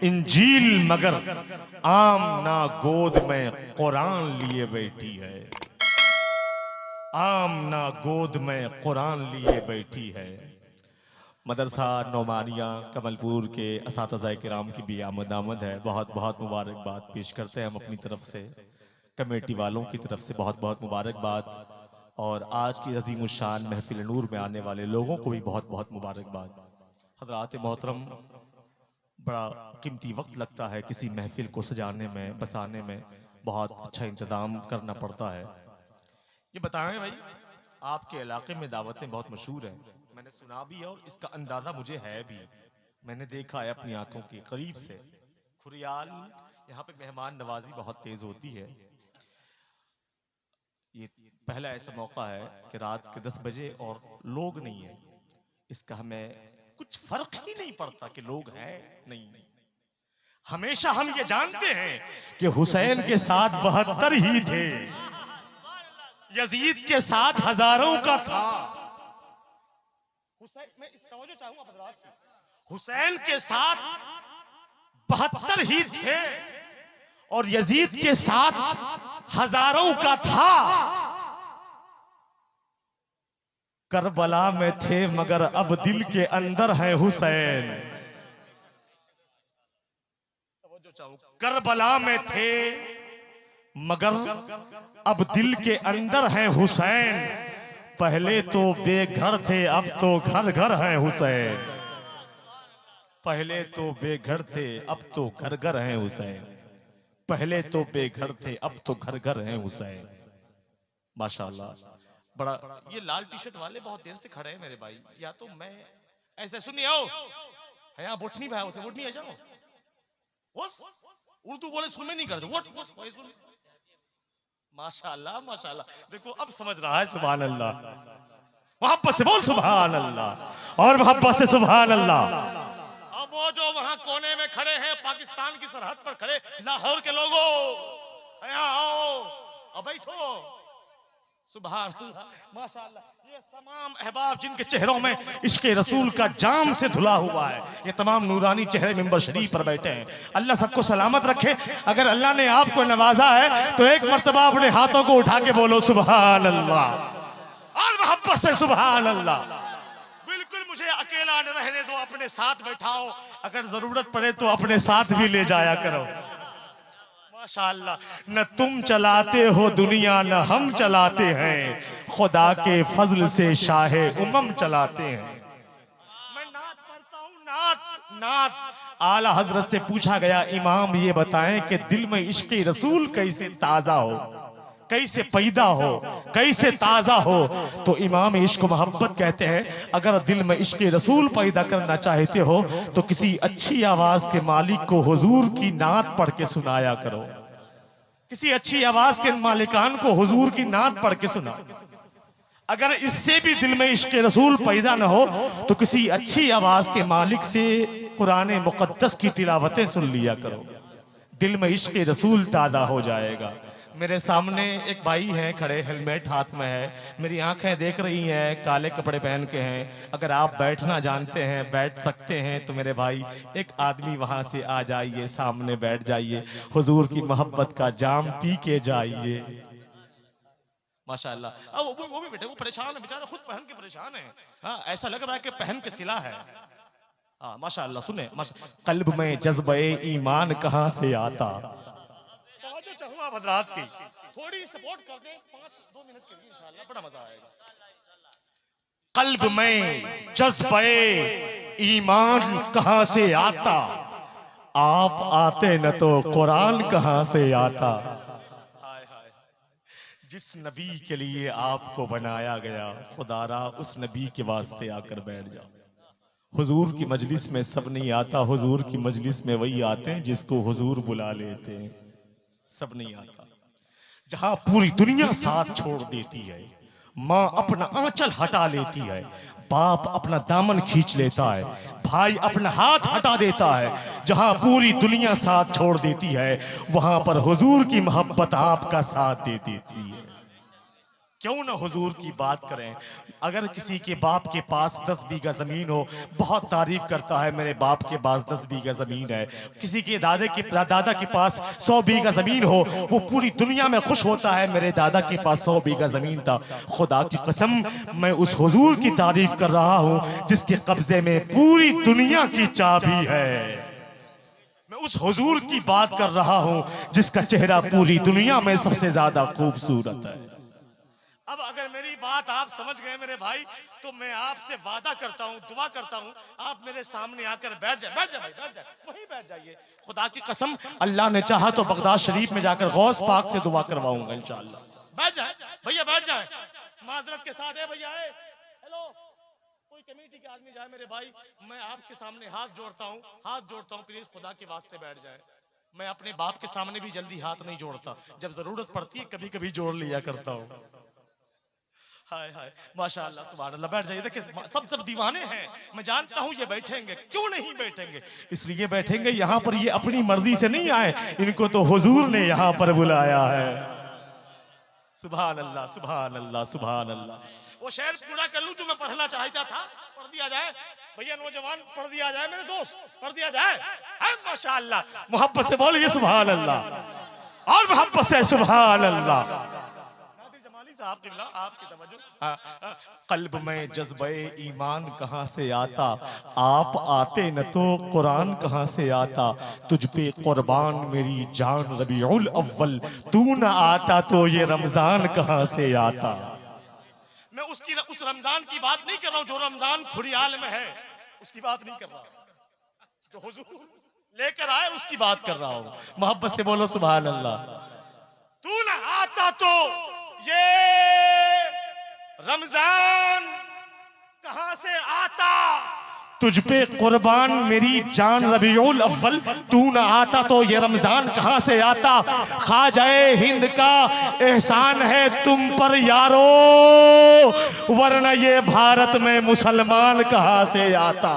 इंजील मगर आमना गोद में कुरान लिए बैठी है। आमना गोद में कुरान लिए बैठी है। मदरसा नौमानिया कमलपुर के असातिज़ा किराम की भी आमद है। बहुत बहुत मुबारकबाद पेश करते हैं हम अपनी तरफ से, कमेटी वालों की तरफ से बहुत बहुत मुबारकबाद। और आज की अज़ीमुश्शान महफिल नूर में आने वाले लोगों को भी बहुत बहुत मुबारकबाद। हज़रात मोहतरम, बड़ा कीमती वक्त लगता है किसी महफिल को सजाने में, बसाने में बहुत अच्छा इंतज़ाम करना पड़ता है। ये बताएं भाई, आपके इलाके में दावतें बहुत मशहूर हैं, मैंने सुना भी है और इसका अंदाज़ा मुझे है भी, मैंने देखा है अपनी आंखों के करीब से। खुरियाल यहाँ पे मेहमान नवाजी बहुत तेज होती है। ये पहला ऐसा मौका है कि रात के 10 बजे और लोग नहीं है, इसका हमें कुछ फर्क ही नहीं पड़ता कि लोग हैं नहीं। हमेशा हम ये जानते हैं कि हुसैन के साथ 72 ही थे, यजीद के साथ हजारों का था। हुसैन, मैं इस तवज्जो चाहूंगा हज़रात से, हुसैन के साथ 72 ही थे और यजीद के साथ हजारों का था। करबला में थे मगर अब दिल के अंदर है हुसैन। करबला में थे मगर अब दिल के अंदर है हुसैन। पहले तो बेघर थे अब तो घर घर है हुसैन। पहले तो बेघर थे अब तो घर घर है हुसैन। पहले तो बेघर थे अब तो घर घर है हुसैन। माशाल्लाह, बड़ा। ये लाल टी शर्ट वाले बहुत देर से खड़े हैं मेरे भाई, या तो मैं ऐसे सुनिए, आओ यहाँ बोटनी भाई, उसे बोटनी आ जाओ, उर्दू बोले सुन में नहीं कर जो। माशाल्लाह माशाल्लाह, देखो अब समझ रहा है। सुभान अल्लाह, मोहब्बत से बोल सुभान अल्लाह, और मोहब्बत से सुभान अल्लाह। अब वो जो वहां कोने में खड़े हैं, पाकिस्तान की सरहद पर खड़े लाहौर के लोगों, यहाँ आओ और बैठो। सुभान अल्लाह माशाल्लाह, ये तमाम अहबाब जिनके चेहरों में इश्क़ रसूल का जाम से धुला हुआ है, ये तमाम नूरानी चेहरे मिंबर शरीफ पर बैठे हैं। अल्लाह सबको सलामत रखे। अगर अल्लाह ने आपको नवाजा है तो एक मर्तबा अपने हाथों को उठा के बोलो सुभान अल्लाह, और मोहब्बत से सुभान अल्लाह। बिल्कुल मुझे अकेला न रहने दो, अपने साथ बैठाओ, अगर जरूरत पड़े तो अपने साथ भी ले जाया करो। माशाअल्लाह, न तुम चलाते हो दुनिया न हम चलाते हैं, खुदा के फजल से शाहे उमम चलाते हैं। मैं नात पढ़ता हूँ, नात। आला हजरत से पूछा गया, इमाम ये बताएं कि दिल में इश्क़ रसूल कैसे ताजा हो, कैसे पैदा हो, कैसे ताजा हो। तो इमाम इश्क मोहब्बत कहते हैं, अगर दिल में इश्क रसूल पैदा करना चाहते हो तो किसी अच्छी आवाज के मालिक को हुजूर की नात पढ़ के सुनाया करो। किसी अच्छी आवाज के मालिकान को हुजूर की नात पढ़ के सुना। अगर इससे भी दिल में इश्क रसूल पैदा न हो तो किसी अच्छी आवाज के मालिक से कुरान मुक़द्दस की तिलावतें सुन लिया करो, दिल में इश्क रसूल ताज़ा हो जाएगा। मेरे सामने एक भाई हैं खड़े, हेलमेट हाथ में है, मेरी आंखें देख रही हैं, काले कपड़े पहन के हैं। अगर आप बैठना जानते हैं, बैठ सकते हैं तो मेरे भाई एक आदमी वहां से आ जाइए, सामने बैठ जाइए, हुजूर की मोहब्बत का जाम पी के जाइए। माशाअल्लाह। अब वो भी बेटे, वो परेशान है बेचारा, खुद पहन के परेशान है। हाँ, ऐसा लग रहा है कि पहन के सिला है। हाँ माशाअल्लाह। सुने, कल्ब में जज्बे ईमान कहाँ से आता। हज़रात की थोड़ी सपोर्ट कर दे, 5-2 मिनट के लिए इंशाअल्लाह, बड़ा मजा आएगा। कल्ब में जज्बे ईमान कहाँ से आता, आप आते न तो कुरान कहाँ से आता। हाय हाय, जिस नबी के लिए आपको बनाया गया, खुदारा उस नबी के वास्ते आकर बैठ जाओ। हुजूर की मजलिस में सब नहीं आता, हुजूर की मजलिस में वही आते हैं जिसको हुजूर बुला लेते हैं। सब नहीं आता। जहां पूरी दुनिया साथ छोड़ देती है, माँ अपना आंचल हटा लेती है, बाप अपना दामन खींच लेता है, भाई अपना हाथ हटा देता है, जहां पूरी दुनिया साथ छोड़ देती है, वहां पर हुजूर की मोहब्बत आपका साथ दे देती है। क्यों ना हुजूर की बात करें। अगर किसी के बाप के पास 10 बीघा जमीन हो, बहुत तारीफ करता है मेरे बाप के पास 10 बीघा जमीन है। किसी के दादा के पास 100 बीघा जमीन हो, वो पूरी दुनिया में खुश होता है मेरे दादा के पास 100 बीघा जमीन था। खुदा की कसम मैं उस हुजूर की तारीफ कर रहा हूं जिसके कब्जे में पूरी दुनिया की चाबी है। मैं उस हुजूर की बात कर रहा हूं जिसका चेहरा पूरी दुनिया में सबसे ज्यादा खूबसूरत है। अब अगर मेरी बात आप समझ गए मेरे भाई, तो मैं आपसे वादा करता हूं, दुआ करता हूं, आप मेरे सामने आकर बैठ जाए भाई, बैठ जाए, वहीं बैठ जाइए। खुदा की कसम अल्लाह ने चाहा तो बगदाद शरीफ में जाकर गौस पाक से दुआ करवाऊंगा इंशाअल्लाह। बैठ जाए भैया, बैठ जाए, माजरत के साथ है भैया। हेलो, कोई कमेटी के आदमी जाए मेरे भाई, मैं आपके सामने हाथ जोड़ता हूं, प्लीज खुदा के वास्ते बैठ जाए। मैं अपने बाप के सामने भी जल्दी हाथ नहीं जोड़ता, जब जरूरत पड़ती है कभी कभी जोड़ लिया करता हूं। हाय हाय माशाअल्लाह सुभान अल्लाह, बैठ जाइए। देखिए सब दीवाने हैं, मैं जानता हूं ये बैठेंगे, क्यों नहीं बैठेंगे, इसलिए बैठेंगे। यहाँ पर ये अपनी मर्जी से नहीं आए, इनको तो हुजूर ने यहाँ पर बुलाया है। सुभान अल्लाह सुभान अल्लाह सुभान अल्लाह। वो शेर पूरा कर लूं जो मैं पढ़ना चाहता था, पढ़ दिया जाए भैया, नौजवान पढ़ दिया जाए, मेरे दोस्त पढ़ दिया जाए। माशाअल्लाह, मोहब्बत से बोलिए सुभान अल्लाह, और मोहब्बत से सुभान अल्लाह। आपकी तवज्जो। कल्ब में जज्बे ईमान कहाँ से आता, आप आते न तो कुरान कहाँ से आता। तुझ पे कुर्बान मेरी जान रबीउल अव्वल, तू न आता तो ये रमजान कहाँ से आता। मैं उस रमजान की बात नहीं कर रहा हूँ जो रमजान खुरियाल में है, उसकी बात नहीं कर रहा, जो हुजूर लेकर आए उसकी बात कर रहा हूँ। मोहब्बत से बोलो सुभान अल्लाह। तू न आता तो ये रमजान कहां से आता, तुझ पे कुर्बान मेरी जान रबीउल अव्वल, तू न आता तो ये रमजान कहां से आता। ख्वाजाए हिंद का एहसान है तुम पर यारो, वरना ये भारत में मुसलमान कहां से आता।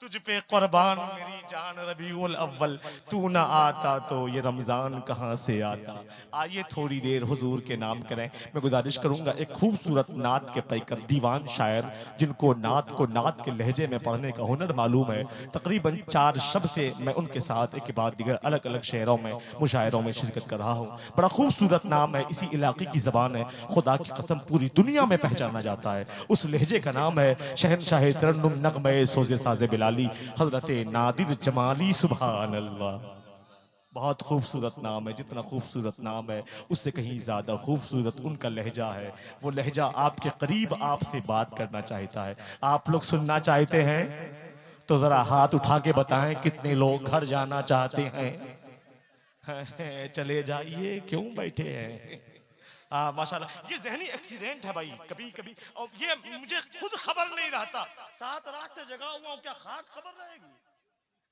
तुझ पे कुर्बान मेरी जान रबीउल अव्वल, तू न आता तो ये रमजान कहां से आता। आइए थोड़ी देर हुजूर के नाम करें। मैं गुजारिश करूंगा, एक खूबसूरत नात के पैकर दीवान शायर जिनको नात को नात के लहजे में पढ़ने का हुनर मालूम है, तकरीबन 4 शब से मैं उनके साथ एक के बाद दिगर अलग अलग शहरों में मुशायरों में शिरकत कर रहा हूँ। बड़ा खूबसूरत नाम है, इसी इलाके की जबान है, खुदा की कसम पूरी दुनिया में पहचाना जाता है। उस लहजे का नाम है शहनशाह तरन्नुम नग़मे सोज़े साज़े बिलाली हजरत नादिर जमाली सुभान अल्लाह। बहुत खूबसूरत नाम है, जितना खूबसूरत नाम है उससे कहीं ज्यादा खूबसूरत उनका लहजा है। वो लहजा आपके करीब आपसे बात करना चाहता है। आप लोग सुनना चाहते हैं तो जरा हाथ उठा के बताएं कितने लोग घर जाना चाहते हैं। चले जाइए, क्यों बैठे हैं। माशाल्लाह, ये ज़हनी एक्सीडेंट है भाई, कभी कभी। और ये मुझे खुद खबर नहीं रहता, 7 रात से जगा हुआ हूं, क्या खाक खबर रहेगी।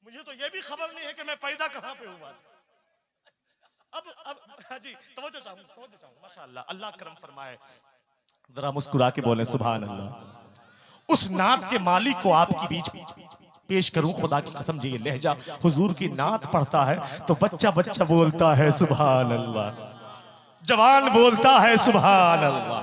मुझे तो ये भी खबर नहीं है कि मैं पैदा कहाँ पे हुआ। अब हाँ जी, तवज्जो चाहूँ माशाल्लाह, अल्लाह करम फरमाए। जरा मुस्कुरा के बोले सुभान अल्लाह। उस नात के मालिक को आपकी बीच पेश करूं, खुदा की कसम जी ये लहजा हुजूर की नात पढ़ता है तो बच्चा बच्चा बोलता है सुभान अल्लाह, जवान बोलता है सुभान अल्लाह,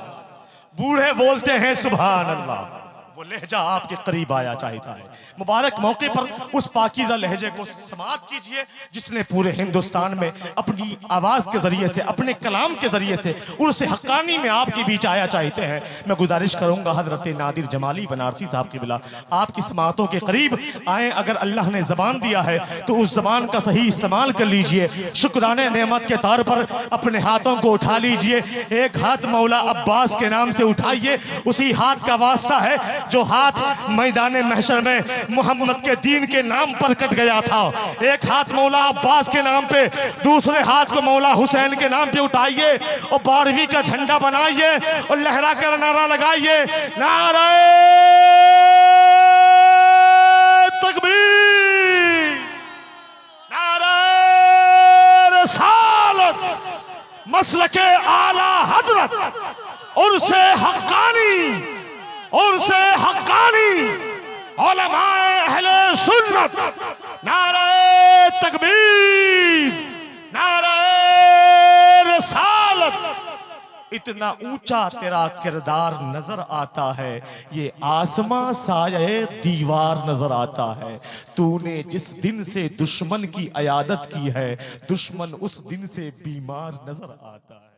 बूढ़े बोलते हैं सुभान अल्लाह। वो लहजा आपके करीब आया चाहता है। मुबारक मौके पर उस पाकीज़ा लहजे को समाअत कीजिए जिसने पूरे हिंदुस्तान में अपनी आवाज़ के जरिए से, अपने कलाम के जरिए से उर्से हक्कानी में आपके बीच आया चाहते हैं। मैं गुजारिश करूंगा हजरत नादिर जमाली बनारसी साहब की बिला आपकी समाअतों के करीब आए। अगर अल्लाह ने जबान दिया है तो उस जबान का सही इस्तेमाल कर लीजिए। शुक्राने नेमत के तौर पर अपने हाथों को उठा लीजिए। एक हाथ मौला अब्बास के नाम से उठाइए, उसी हाथ का वास्ता है जो हाथ मैदान महशर में मोहम्मद के दीन के नाम पर कट गया था। एक हाथ मौला अब्बास के नाम पे, दूसरे हाथ को मौला हुसैन के नाम पे उठाइए और 12वीं का झंडा बनाइए और लहरा कर नारा लगाइए, नारे तकबीर, नारे रिसालत, मसलके आला हजरत और से हक्कानी और से हक्कानी उलमाए अहले सुन्नत, नारे तकबीर, नारे रिसालत। कितना ऊंचा तेरा किरदार नजर आता है, ये आसमां साये दीवार नजर आता है। तूने जिस दिन से दुश्मन की अयादत की है, दुश्मन उस दिन से बीमार नजर आता है।